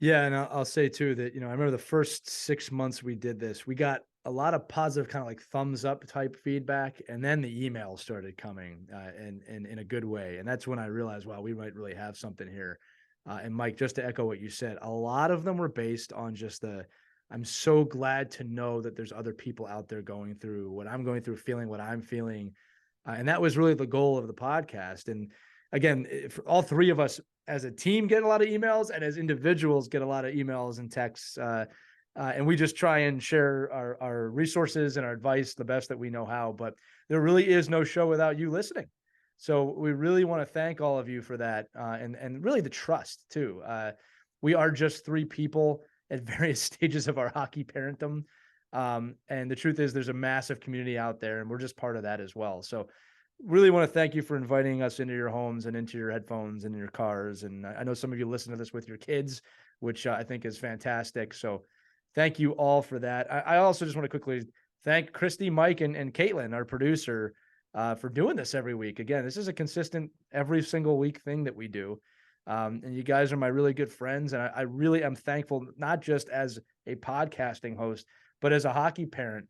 [SPEAKER 1] Yeah. And I'll say too that, I remember the first 6 months we did this, we got a lot of positive kind of like thumbs up type feedback. And then the emails started coming and in a good way. And that's when I realized, wow, we might really have something here. And Mike, just to echo what you said, a lot of them were based on just the I'm so glad to know that there's other people out there going through what I'm going through, feeling what I'm feeling. And that was really the goal of the podcast. And again, for all three of us as a team get a lot of emails, and as individuals get a lot of emails and texts. And we just try and share our resources and our advice the best that we know how. But there really is no show without you listening. So we really want to thank all of you for that, and really the trust too. We are just three people at various stages of our hockey parentdom. And the truth is there's a massive community out there, and we're just part of that as well. So really want to thank you for inviting us into your homes and into your headphones and in your cars. And I know some of you listen to this with your kids, which I think is fantastic. So thank you all for that. I also just want to quickly thank Christy, Mike, and Caitlin, our producer, for doing this every week. Again, this is a consistent every single week thing that we do. And you guys are my really good friends. And I really am thankful, not just as a podcasting host, but as a hockey parent.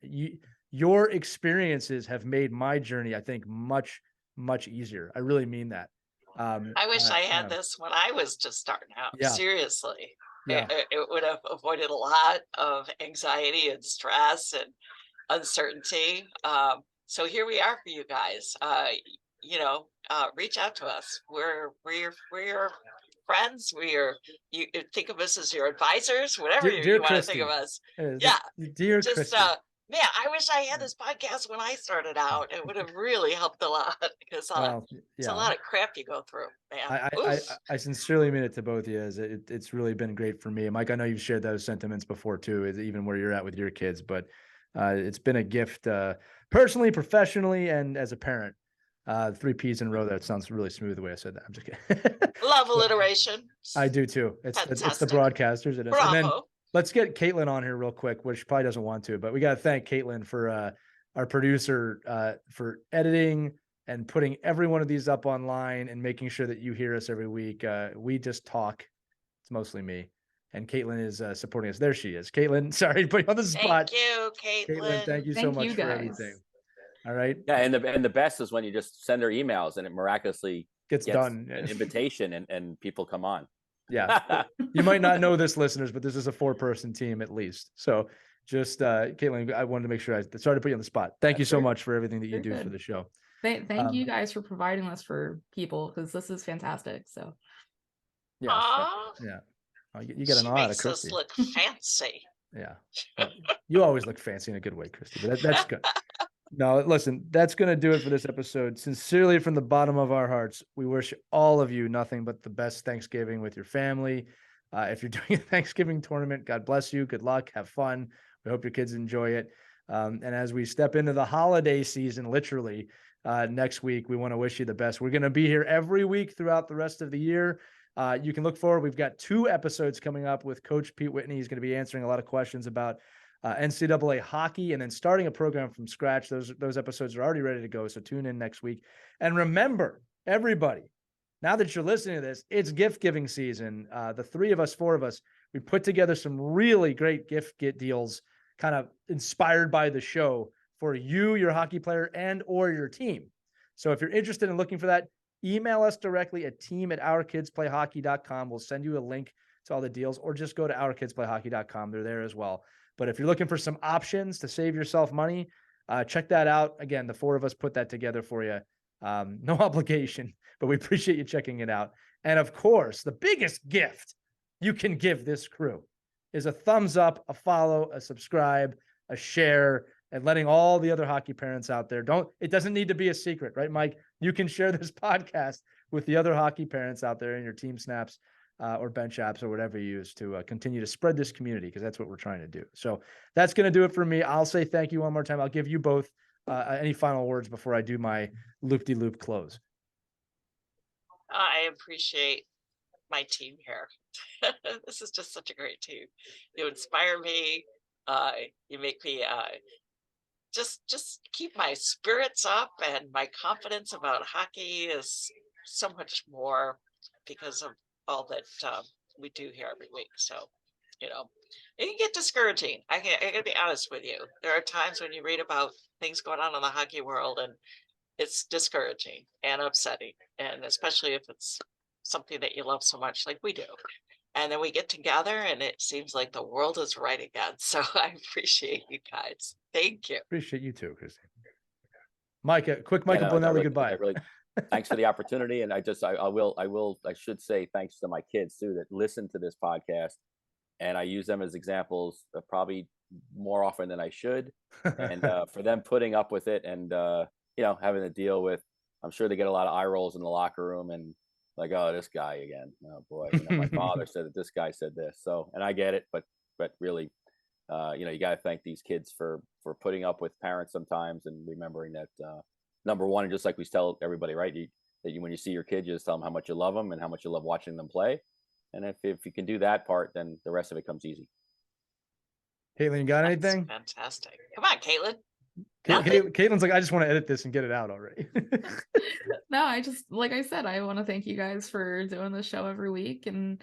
[SPEAKER 1] Your experiences have made my journey, I think, much, much easier. I really mean that.
[SPEAKER 3] I wish I had this when I was just starting out.
[SPEAKER 1] Yeah.
[SPEAKER 3] Seriously.
[SPEAKER 1] Yeah.
[SPEAKER 3] It would have avoided a lot of anxiety and stress and uncertainty. So here we are for you guys. Reach out to us. We're your friends. You think of us as your advisors, whatever you want to think of us. Yeah.
[SPEAKER 1] Dear
[SPEAKER 3] just
[SPEAKER 1] Christy.
[SPEAKER 3] Man, I wish I had this podcast when I started out. It would have really helped a lot, because it's a lot of crap you go through, man.
[SPEAKER 1] I sincerely mean it to both of you. It's really been great for me. Mike, I know you've shared those sentiments before too, even where you're at with your kids, but it's been a gift, personally, professionally, and as a parent. 3 P's in a row. That sounds really smooth the way I said that. I'm just kidding.
[SPEAKER 3] Love alliteration.
[SPEAKER 1] I do too. It's the broadcasters. It is.
[SPEAKER 3] Bravo.
[SPEAKER 1] And then let's get Caitlin on here real quick, which she probably doesn't want to, but we got to thank Caitlin for our producer, for editing and putting every one of these up online and making sure that you hear us every week. We just talk. It's mostly me. And Caitlin is supporting us. There she is. Caitlin, sorry to put you on the spot.
[SPEAKER 3] Thank you, Caitlin.
[SPEAKER 1] Thank you so much for everything. All right.
[SPEAKER 2] Yeah, and the best is when you just send their emails and it miraculously
[SPEAKER 1] gets done.
[SPEAKER 2] An invitation and people come on.
[SPEAKER 1] Yeah. You might not know this, listeners, but this is a 4-person team at least. So just Caitlin, I wanted to make sure I started to put you on the spot. Thank you so much for everything that you do for the show.
[SPEAKER 4] Thank you guys for providing this for people, because this is fantastic. So
[SPEAKER 1] yeah. You get an awe out of Christy.
[SPEAKER 3] Us look fancy.
[SPEAKER 1] Yeah. Well, you always look fancy in a good way, Christy, but that's good. No, listen, that's going to do it for this episode. Sincerely, from the bottom of our hearts, we wish all of you nothing but the best Thanksgiving with your family. If you're doing a Thanksgiving tournament, God bless you. Good luck. Have fun. We hope your kids enjoy it. And as we step into the holiday season, literally next week, we want to wish you the best. We're going to be here every week throughout the rest of the year. You can look forward. We've got 2 episodes coming up with Coach Pete Whitney. He's going to be answering a lot of questions about NCAA hockey, and then starting a program from scratch. Those episodes are already ready to go. So tune in next week. And remember, everybody, now that you're listening to this, it's gift giving season. The 4 of us, we put together some really great gift deals, kind of inspired by the show for you, your hockey player, and or your team. So if you're interested in looking for that, email us directly at team@ourkidsplayhockey.com. We'll send you a link to all the deals, or just go to ourkidsplayhockey.com. They're there as well. But if you're looking for some options to save yourself money, check that out. Again, the 4 of us put that together for you. No obligation, but we appreciate you checking it out. And of course, the biggest gift you can give this crew is a thumbs up, a follow, a subscribe, a share, and letting all the other hockey parents out there it doesn't need to be a secret, right, Mike? You can share this podcast with the other hockey parents out there in your team snaps. Or bench apps or whatever you use to continue to spread this community, because that's what we're trying to do. So that's going to do it for me. I'll say thank you one more time. I'll give you both any final words before I do my loop-de-loop close.
[SPEAKER 3] I appreciate my team here. This is just such a great team. You inspire me. You make me just keep my spirits up, and my confidence about hockey is so much more because of all that we do here every week. So, it can get discouraging. I gotta be honest with you. There are times when you read about things going on in the hockey world, and it's discouraging and upsetting, and especially if it's something that you love so much, like we do. And then we get together and it seems like the world is right again. So I appreciate you guys. Thank you.
[SPEAKER 1] Appreciate you too, Christine. Mike, quick Michael
[SPEAKER 2] Yeah, no,
[SPEAKER 1] Bonelli
[SPEAKER 2] really,
[SPEAKER 1] goodbye.
[SPEAKER 2] really, thanks for the opportunity. And I should say thanks to my kids too that listen to this podcast, and I use them as examples probably more often than I should. And for them putting up with it and having to deal with, I'm sure they get a lot of eye rolls in the locker room and like, oh, this guy again. Oh boy, my father said that this guy said this. So, and I get it, but really, you got to thank these kids for putting up with parents sometimes and remembering that number one, and just like we tell everybody, right? When you see your kids, you just tell them how much you love them and how much you love watching them play. And if you can do that part, then the rest of it comes easy.
[SPEAKER 1] Caitlin, you got anything?
[SPEAKER 3] That's fantastic. Come on, Caitlin.
[SPEAKER 1] Caitlin's like, I just want to edit this and get it out already.
[SPEAKER 4] No, I just, like I said, I want to thank you guys for doing this show every week and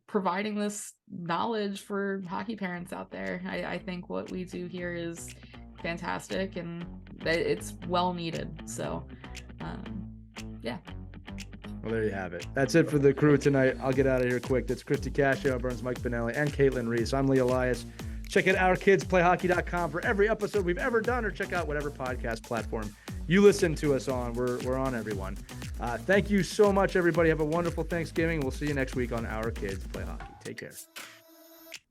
[SPEAKER 4] providing this knowledge for hockey parents out there. I think what we do here is fantastic and it's well needed. So, yeah.
[SPEAKER 1] Well, there you have it. That's it for the crew tonight. I'll get out of here quick. That's Christy Cascio, Burns, Mike Bonelli, and Caitlin Reese. I'm Lee Elias. Check out OurKidsPlayHockey.com for every episode we've ever done, or check out whatever podcast platform you listen to us on. We're on everyone. Thank you so much, everybody. Have a wonderful Thanksgiving. We'll see you next week on Our Kids Play Hockey. Take care.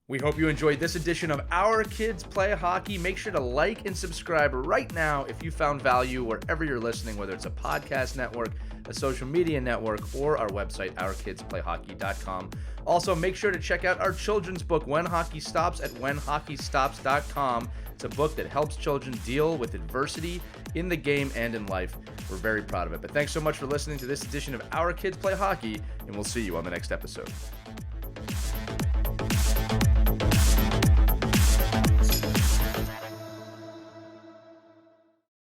[SPEAKER 1] We hope you enjoyed this edition of Our Kids Play Hockey. Make sure to like and subscribe right now if you found value wherever you're listening, whether it's a podcast network, a social media network, or our website, OurKidsPlayHockey.com. Also, make sure to check out our children's book, When Hockey Stops, at WhenHockeyStops.com. It's a book that helps children deal with adversity in the game and in life. We're very proud of it. But thanks so much for listening to this edition of Our Kids Play Hockey, and we'll see you on the next episode.